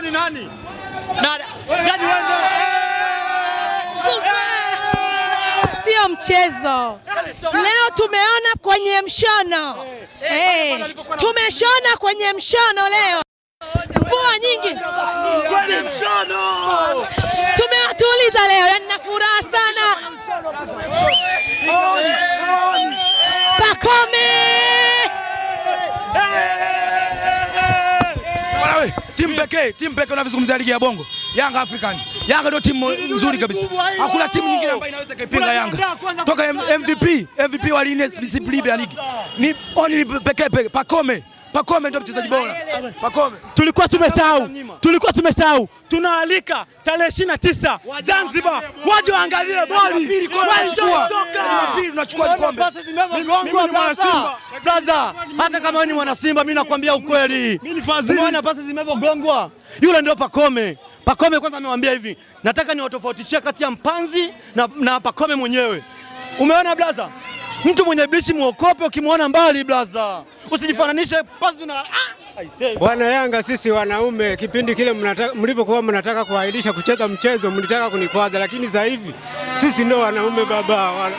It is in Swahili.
ni nani? Yaani wewe sio mchezo. Leo tumeona kwenye mshono. Tumeshona kwenye mshono leo. Mvua nyingi kwenye mshono. Tumewatuliza leo, yaani na furaha sana. Pacome! Timu pekee unavizungumzia ligi ya Bongo. Yanga African. Yanga ndio timu nzuri kabisa. Hakuna timu nyingine ambayo inaweza kuipinga Yanga. Toka MVP wa Premier League. Ni only pekee Pacome ndio mchezaji bora. Pacome. Tulikuwa tumesahau. Tunaalika tarehe 29 Zanzibar waje waangalie boli. Tunachukua kombe. Brother, hata kama wewe ni mwana Simba mimi nakwambia ukweli. Umeona pasi zimevogongwa? Yule ndio Pacome. Pacome kwanza amemwambia hivi, nataka niwatofautishie kati ya mpanzi na Pacome mwenyewe. Umeona brother? Mtu mwenye bichi muokope ukimwona mbali brother. Usijifananishe pasi tuna Bwana Yanga, sisi wanaume kipindi kile mlipokuwa mnataka kuahirisha kucheza mchezo mlitaka kunikwaza, lakini sasa hivi sisi ndio wanaume baba.